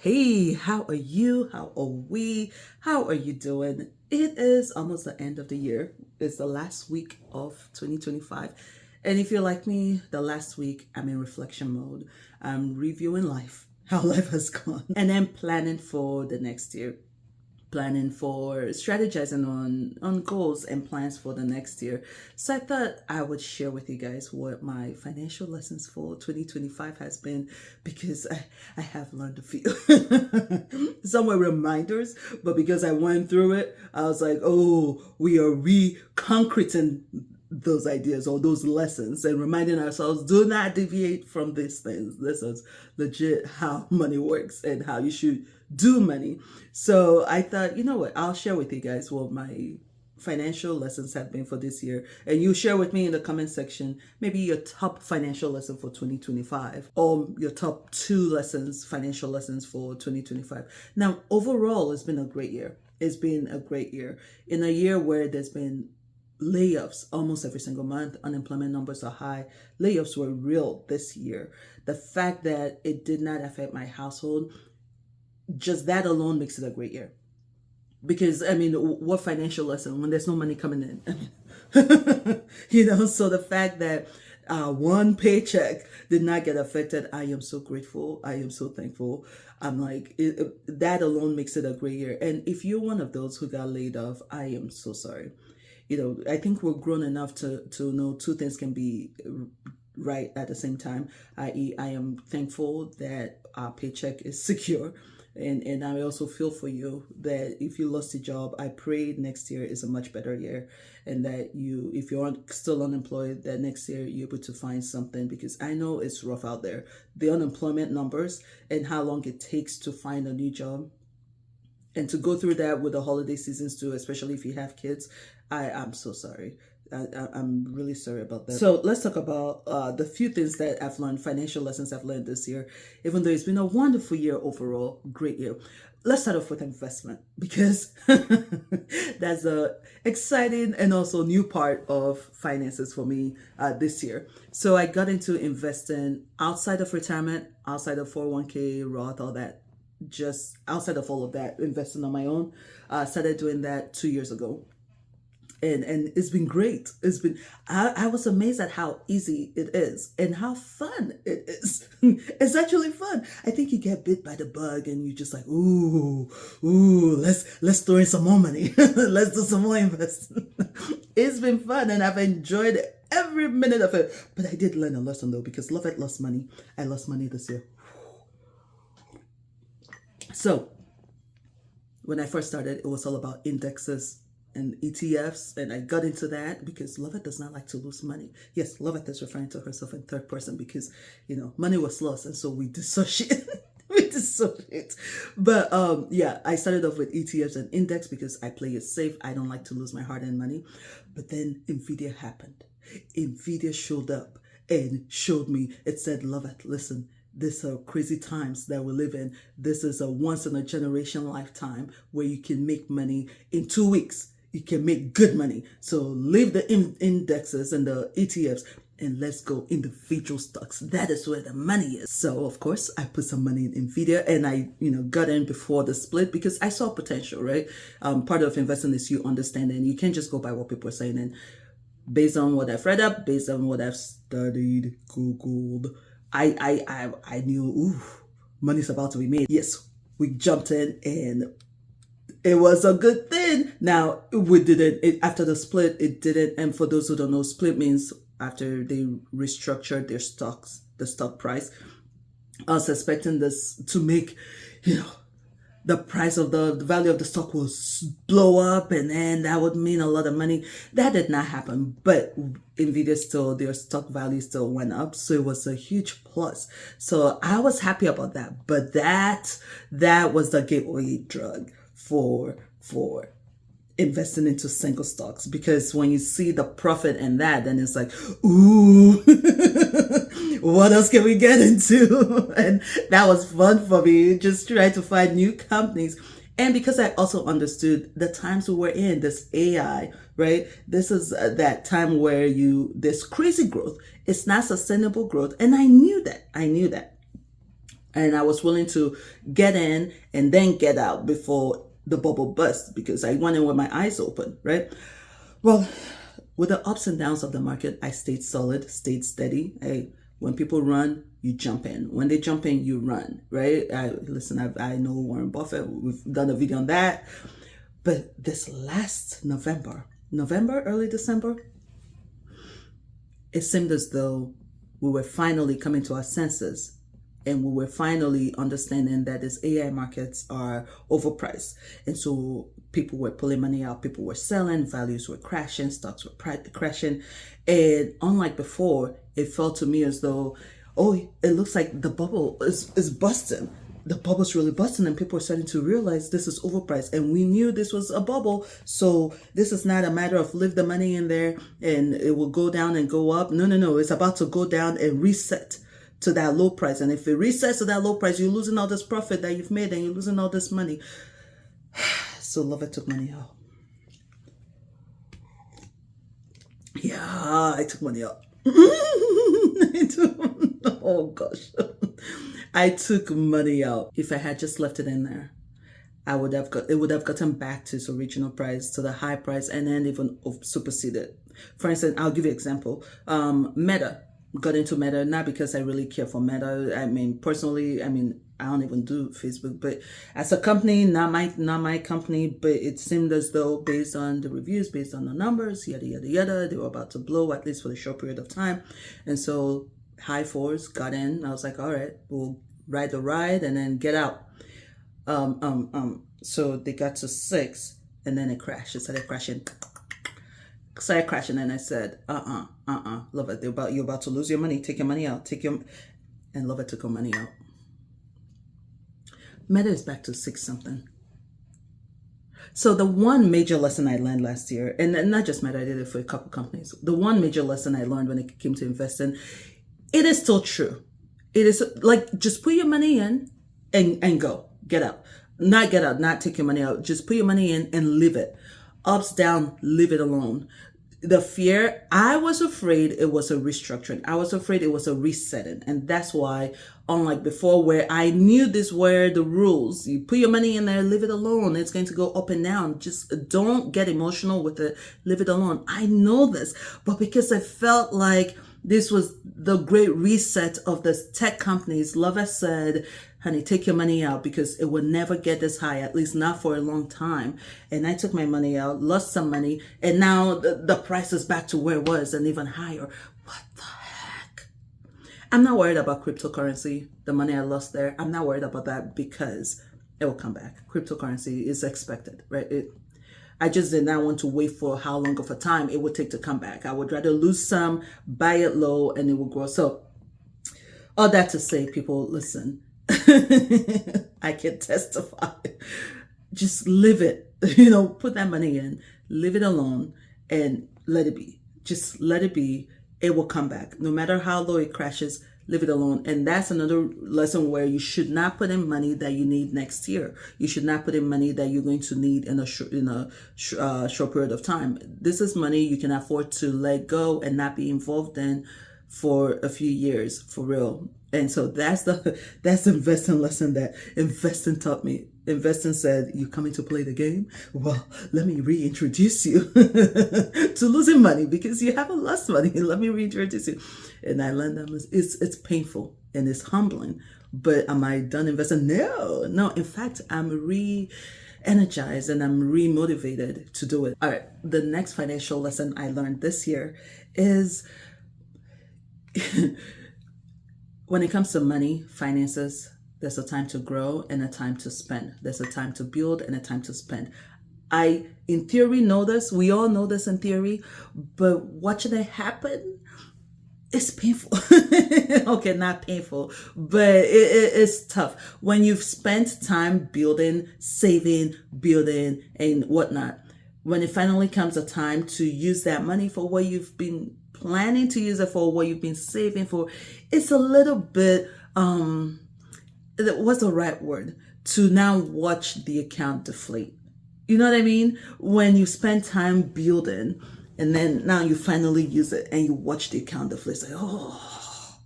Hey, how are you? How are we? How are you doing? It is almost the end of the year. It's the last week of 2025. And if you're like me, the last week I'm in reflection mode. I'm reviewing life, how life has gone, and then planning for the next year, planning for strategizing on goals and plans for the next year. So I thought I would share with you guys what my financial lessons for 2025 has been, because I have learned a few. Some were reminders, but because I went through it, I was like, oh, we are re-concreting those ideas or those lessons and reminding ourselves, do not deviate from these things. This is legit how money works and how you should do money. So I thought, you know what, I'll share with you guys what my financial lessons have been for this year, and you share with me in the comment section maybe your top financial lesson for 2025 or your top two lessons, financial lessons for 2025. Now overall, it's been a great year. It's been a great year in a year where there's been layoffs almost every single month. Unemployment numbers are high. Layoffs were real this year. The fact that it did not affect my household, just that alone makes it a great year. Because I mean, what financial lesson when there's no money coming in? I mean, so the fact that one paycheck did not get affected, I am so grateful. I am so thankful. I'm like, that alone makes it a great year. And if you're one of those who got laid off, I am so sorry. I think we're grown enough to know two things can be right at the same time, i.e., I am thankful that our paycheck is secure. And I also feel for you that if you lost a job, I pray next year is a much better year, and that if you're still unemployed, that next year you're able to find something, because I know it's rough out there. The unemployment numbers and how long it takes to find a new job, and to go through that with the holiday seasons too, especially if you have kids. I'm so sorry. I'm really sorry about that. So let's talk about the few things that I've learned, financial lessons I've learned this year, even though it's been a wonderful year overall, great year. Let's start off with investment, because that's a exciting and also new part of finances for me this year. So I got into investing outside of retirement, outside of 401k, Roth, all that, just outside of all of that, investing on my own. Started doing that 2 years ago, and it's been great. I was amazed at how easy it is and how fun it is. It's actually fun. I think you get bit by the bug and you just like, let's throw in some more money. Let's do some more investing. It's been fun and I've enjoyed every minute of it. But I did learn a lesson though, because Lovett lost money. I lost money this year. So when I first started, it was all about indexes and ETFs, and I got into that because Lovett does not like to lose money. Yes, Lovett is referring to herself in third person because money was lost, and so we dissociate. We dissociate. But yeah, I started off with ETFs and index because I play it safe. I don't like to lose my hard-earned money. But then Nvidia happened. Nvidia showed up and showed me. It said, Lovett, listen, these are crazy times that we live in. This is a once in a generation lifetime where you can make money in 2 weeks. You can make good money. So leave the indexes and the ETFs and let's go individual stocks. That is where the money is. So of course I put some money in Nvidia, and I got in before the split because I saw potential, right? Part of investing is you understanding. You can't just go by what people are saying. And based on what I've read up, based on what I've studied, Googled, I knew, money's about to be made. Yes, we jumped in and it was a good thing. Now, we didn't, after the split, it didn't. And for those who don't know, split means after they restructured their stocks, the stock price. I was expecting this to make, the price of the value of the stock will blow up, and then that would mean a lot of money. That did not happen, but Nvidia still, their stock value still went up, so it was a huge plus. So I was happy about that. But that was the gateway drug for investing into single stocks, because when you see the profit in that, then it's like, ooh, what else can we get into? And that was fun for me, just trying to find new companies. And because I also understood the times we were in, this AI, right? This is that time where this crazy growth, it's not sustainable growth. And I knew that. And I was willing to get in and then get out before the bubble burst because I went in with my eyes open, right? Well, with the ups and downs of the market, I stayed solid, stayed steady. When people run, you jump in. When they jump in, you run, right? I know Warren Buffett. We've done a video on that. But this last November, early December, it seemed as though we were finally coming to our senses and we were finally understanding that these AI markets are overpriced. And so people were pulling money out, people were selling, values were crashing, stocks were crashing. And unlike before, it felt to me as though, oh, it looks like the bubble is busting. The bubble's really busting and people are starting to realize this is overpriced. And we knew this was a bubble. So this is not a matter of leave the money in there and it will go down and go up. No. It's about to go down and reset to that low price. And if it resets to that low price, you're losing all this profit that you've made and you're losing all this money. So Lovett took money out. Yeah, I took money out. Oh gosh. I took money out. If I had just left it in there, it would have gotten back to its original price, to the high price, and then even superseded. For instance, I'll give you an example. Meta. Got into Meta, not because I really care for Meta. I mean, personally, I don't even do Facebook, but as a company, not my company, but it seemed as though based on the reviews, based on the numbers, yada, yada, yada, they were about to blow, at least for a short period of time. And so high fours, got in. I was like, all right, we'll ride the ride and then get out. So they got to 6 and then it crashed. It started crashing. And I said, Lovett, you're about to lose your money. Take your money out. And Lovett took her money out. Meta is back to 6 something. So the one major lesson I learned last year, and not just Meta, I did it for a couple companies. The one major lesson I learned when it came to investing, it is still true. It is like, just put your money in and go. Get out. Not get out, not take your money out. Just put your money in and leave it. Ups, down, leave it alone. The fear, I was afraid it was a restructuring. I was afraid it was a resetting. And that's why, unlike before where I knew these were the rules, you put your money in there, leave it alone. It's going to go up and down. Just don't get emotional with it. Leave it alone. I know this, but because I felt like this was the great reset of the tech companies, Lovett said, honey, take your money out because it will never get this high, at least not for a long time. And I took my money out, lost some money, and now the price is back to where it was and even higher. What the heck? I'm not worried about cryptocurrency, the money I lost there. I'm not worried about that because it will come back. Cryptocurrency is expected, right? I just did not want to wait for how long of a time it would take to come back. I would rather lose some, buy it low, and it will grow. So all that to say, people, listen, I can testify. Just live it, put that money in, leave it alone and let it be. Just let it be. It will come back. No matter how low it crashes, leave it alone. And that's another lesson where you should not put in money that you need next year. You should not put in money that you're going to need in a short period of time. This is money you can afford to let go and not be involved in for a few years, for real. And so that's the investing lesson that investing taught me. Investing said, you coming to play the game? Well, let me reintroduce you to losing money because you haven't lost money. Let me reintroduce you. And I learned that it's painful and it's humbling. But am I done investing? No. In fact, I'm energized and I'm re-motivated to do it. All right. The next financial lesson I learned this year is when it comes to money, finances, there's a time to grow and a time to spend. There's a time to build and a time to spend. I, in theory, know this. We all know this in theory, but watching it happen, it's painful. Okay, not painful, but it's tough. When you've spent time building, saving, building, and whatnot, when it finally comes a time to use that money for what you've been planning to use it for, what you've been saving for, it's a little bit, what's the right word? To now watch the account deflate. You know what I mean? When you spend time building and then now you finally use it and you watch the account deflate, it's like, oh,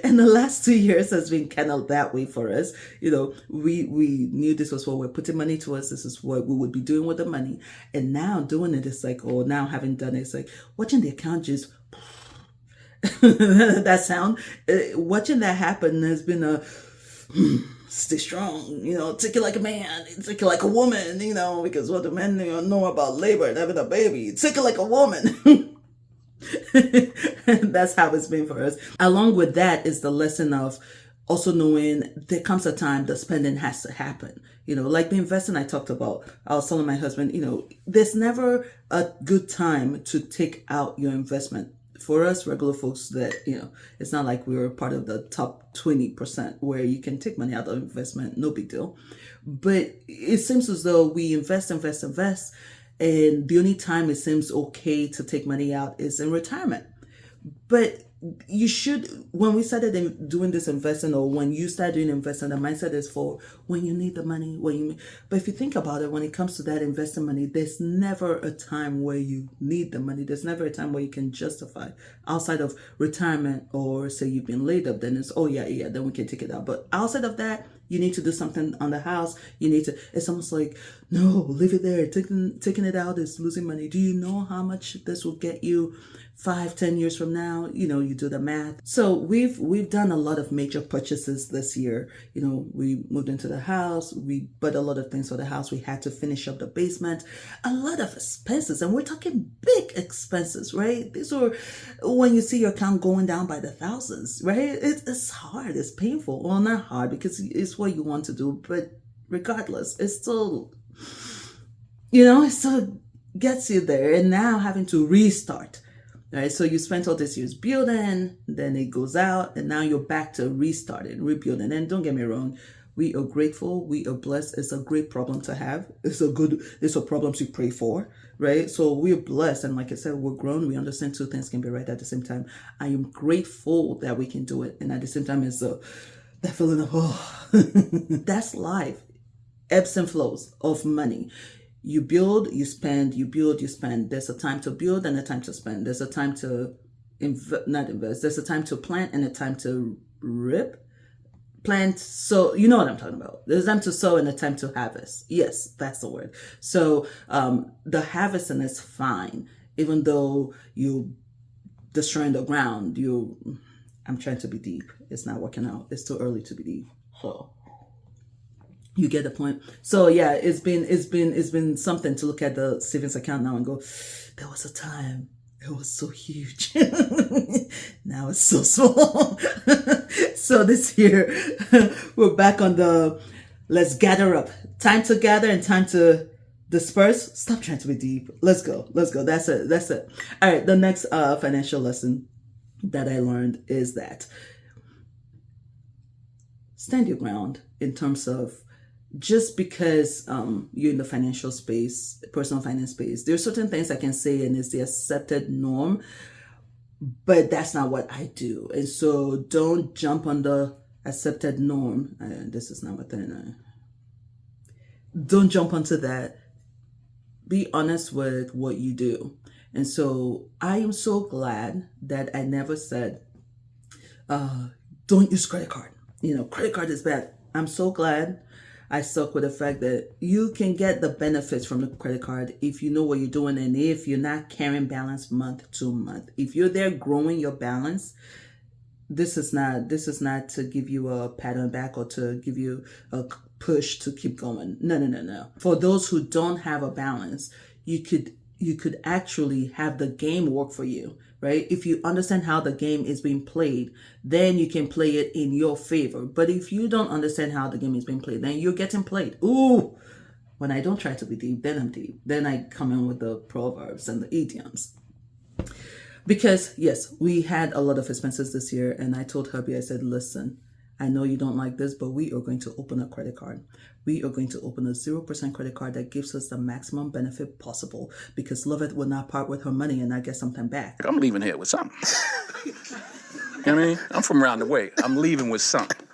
And the last 2 years has been kind of that way for us. We knew this was what we're putting money towards. This is what we would be doing with the money. And now doing it is like, or now having done it, it's like watching the account just that sound. Watching that happen has been a stay strong, take it like a man, take it like a woman, because what the men know about labor and having a baby, take it like a woman. And that's how it's been for us. Along with that is the lesson of also knowing there comes a time the spending has to happen. Like the investing I talked about, I was telling my husband, there's never a good time to take out your investment. For us regular folks that, it's not like we were part of the top 20% where you can take money out of investment, no big deal. But it seems as though we invest. And the only time it seems okay to take money out is in retirement. But you should, when we started doing this investing, or when you start doing investing, the mindset is for when you need the money, but if you think about it, when it comes to that investing money, there's never a time where you need the money. There's never a time where you can justify outside of retirement, or say you've been laid up, then it's, oh yeah, then we can take it out. But outside of that, you need to do something on the house. It's almost like, no, leave it there. Taking it out is losing money. Do you know how much this will get you 5-10 years from now? You do the math. So we've done a lot of major purchases this year. We moved into the house. We bought a lot of things for the house. We had to finish up the basement. A lot of expenses, and we're talking big expenses, right? These are when you see your account going down by the thousands, right? It's hard. It's painful. Well, not hard because it's what you want to do, but regardless, it's still, it still gets you there. And now having to restart. Right, so you spent all this years building, then it goes out, and now you're back to restarting, rebuilding. And don't get me wrong, we are grateful, we are blessed. It's a great problem to have. It's a problem to pray for, right? So we're blessed, and like I said, we're grown. We understand two things can be right at the same time. I am grateful that we can do it, and at the same time, it's that feeling of that's life, ebbs and flows of money. You build, you spend, you build, you spend. There's a time to build and a time to spend. There's a time to not invest. There's a time to plant and a time to plant. So you know what I'm talking about. There's a time to sow and a time to harvest. Yes, that's the word. So the harvesting is fine, even though you destroying the ground. I'm trying to be deep. It's not working out. It's too early to be deep. So you get the point. So yeah, it's been something to look at the savings account now and go, there was a time it was so huge. Now it's so small. So this year we're back on the let's gather up. Time to gather and time to disperse. Stop trying to be deep. Let's go. That's it. All right. The next financial lesson that I learned is that stand your ground in terms of just because you're in the financial space, personal finance space, there are certain things I can say and it's the accepted norm, but that's not what I do. And so don't jump on the accepted norm. This is not what don't jump onto that. Be honest with what you do. And so I am so glad that I never said, don't use credit card. Credit card is bad. I'm so glad I stuck with the fact that you can get the benefits from the credit card if you know what you're doing and if you're not carrying balance month to month. If you're there growing your balance, this is not to give you a pat on the back or to give you a push to keep going. No. For those who don't have a balance, you could actually have the game work for you, right? If you understand how the game is being played, then you can play it in your favor. But if you don't understand how the game is being played, then you're getting played. Ooh, when I don't try to be deep, then I'm deep. Then I come in with the proverbs and the idioms. Because yes, we had a lot of expenses this year, and I told Herbie, I said, listen, I know you don't like this, but we are going to open a credit card. We are going to open a 0% credit card that gives us the maximum benefit possible, because Lovett will not part with her money and not get something back. I'm leaving here with something. You know what I mean? I'm from around the way. I'm leaving with something.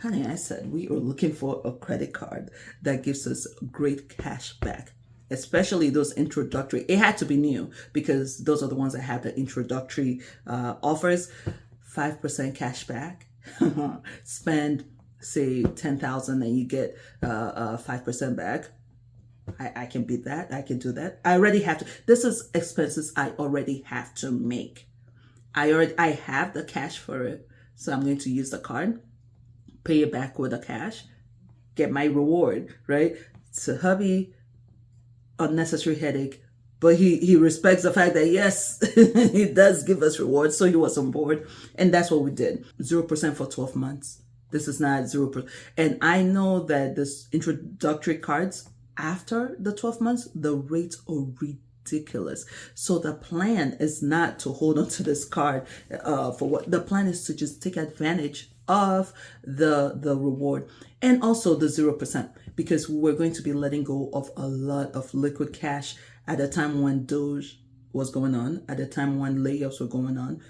Honey, I said we are looking for a credit card that gives us great cash back, especially those introductory. It had to be new because those are the ones that have the introductory offers. 5% cash back. Spend, say, 10,000 and you get 5% back. I can beat that. I can do that. I already have to. This is expenses I already have to make. I have the cash for it. So I'm going to use the card, pay it back with the cash, get my reward, right? So hubby, unnecessary headache, but he respects the fact that yes, he does give us rewards. So he was on board, and that's what we did. 0% for 12 months. This is not 0%. And I know that this introductory cards, after the 12 months, the rates are ridiculous. So the plan is not to hold on to this card for what the plan is to just take advantage of the reward, and also the 0%, because we're going to be letting go of a lot of liquid cash at a time when Doge was going on, at a time when layoffs were going on.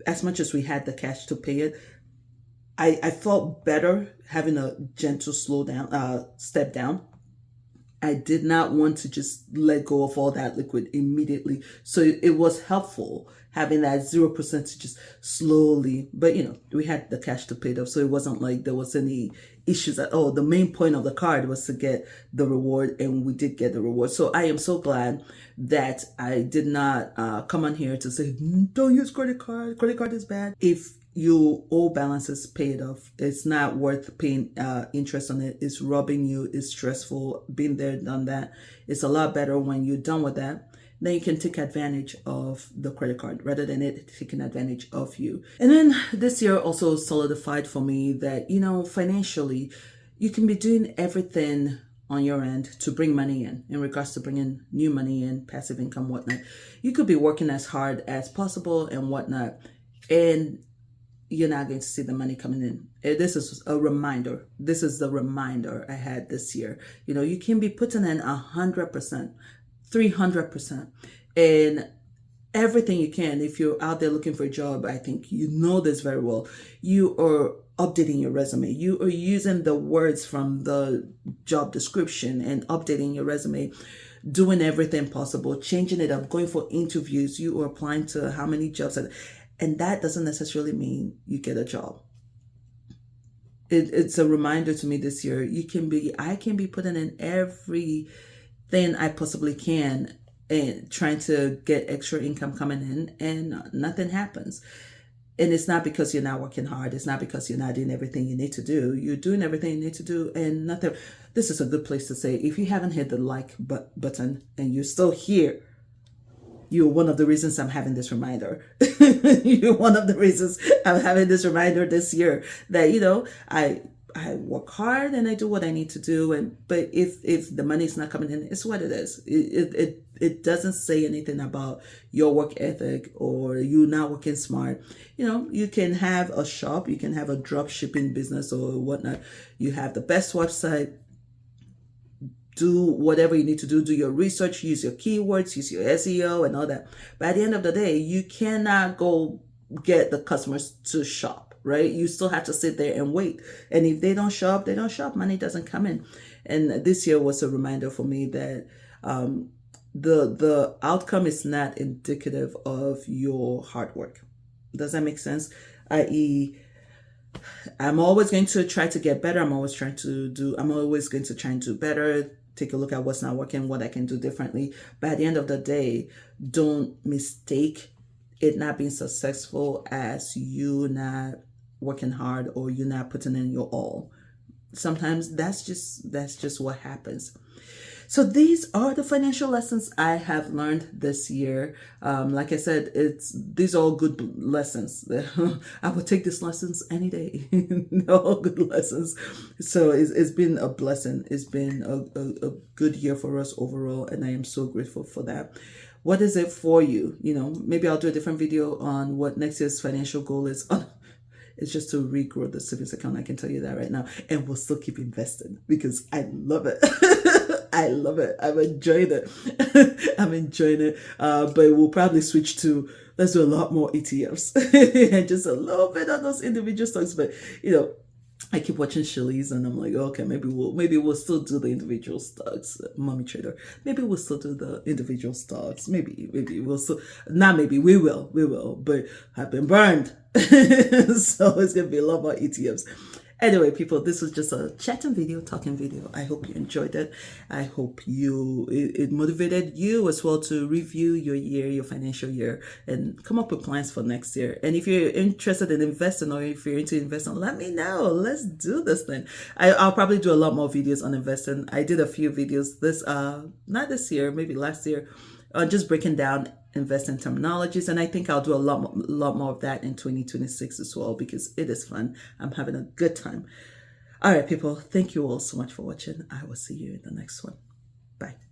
As much as we had the cash to pay it, I felt better having a gentle step down. I did not want to just let go of all that liquid immediately. So it was helpful having that 0% to just slowly, but we had the cash to pay it off. So it wasn't like there was any issues at all. The main point of the card was to get the reward, and we did get the reward. So I am so glad that I did not come on here to say, don't use credit card. Credit card is bad. If you owe balances, pay it off. It's not worth paying interest on it. It's robbing you. It's stressful. Been there, done that. It's a lot better when you're done with that. Then you can take advantage of the credit card rather than it taking advantage of you. And then this year also solidified for me that, financially, you can be doing everything on your end to bring money in regards to bringing new money in, passive income, whatnot. You could be working as hard as possible and whatnot, and you're not going to see the money coming in. This is a reminder. This is the reminder I had this year. You can be putting in 100%, 300%, and everything you can. If you're out there looking for a job, I think you know this very well. You are updating your resume. You are using the words from the job description and updating your resume, doing everything possible, changing it up, going for interviews. You are applying to how many jobs, and that doesn't necessarily mean you get a job. It's a reminder to me this year. I can be putting in everything I possibly can and trying to get extra income coming in, and nothing happens. And it's not because you're not working hard. It's not because you're not doing everything you need to do. You're doing everything you need to do, and nothing. This is a good place to say, if you haven't hit the like button and you're still here, you're one of the reasons I'm having this reminder. You're one of the reasons I'm having this reminder this year that, I work hard and I do what I need to do. But if the money's not coming in, it's what it is. It doesn't say anything about your work ethic or you not working smart. You can have a shop, you can have a drop shipping business or whatnot. You have the best website. Do whatever you need to do your research, use your keywords, use your SEO and all that. But at the end of the day, you cannot go get the customers to shop, right? You still have to sit there and wait. And if they don't show up, they don't shop. Money doesn't come in. And this year was a reminder for me that the outcome is not indicative of your hard work. Does that make sense? I.e., I'm always going to try to get better. I'm always going to try and do better. Take a look at what's not working, what I can do differently. But at the end of the day, don't mistake it not being successful as you not working hard or you not putting in your all. Sometimes that's just what happens. So these are the financial lessons I have learned this year. Like I said, these are all good lessons. I would take these lessons any day. They're all good lessons. So it's been a blessing. It's been a good year for us overall, and I am so grateful for that. What is it for you? Maybe I'll do a different video on what next year's financial goal is. It's just to regrow the savings account. I can tell you that right now. And we'll still keep investing because I love it. I love it. I'm enjoying it. But we'll probably switch to, let's do a lot more ETFs and just a little bit on those individual stocks. But, I keep watching Shirley's and I'm like, okay, maybe we'll still do the individual stocks, Mommy Trader. Maybe we'll still do the individual stocks. Maybe we'll still, not maybe, we will, but I've been burned. So it's gonna be a lot more ETFs. Anyway, people, this was just a chatting video, talking video. I hope you enjoyed it. I hope it motivated you as well to review your year, your financial year, and come up with plans for next year. And if you're interested in investing, or if you're into investing, let me know. Let's do this thing. I'll probably do a lot more videos on investing. I did a few videos not this year, maybe last year, just breaking down investing terminologies, and I think I'll do a lot more of that in 2026 as well, because it is fun. I'm having a good time. All right, people, thank you all so much for watching. I will see you in the next one. Bye.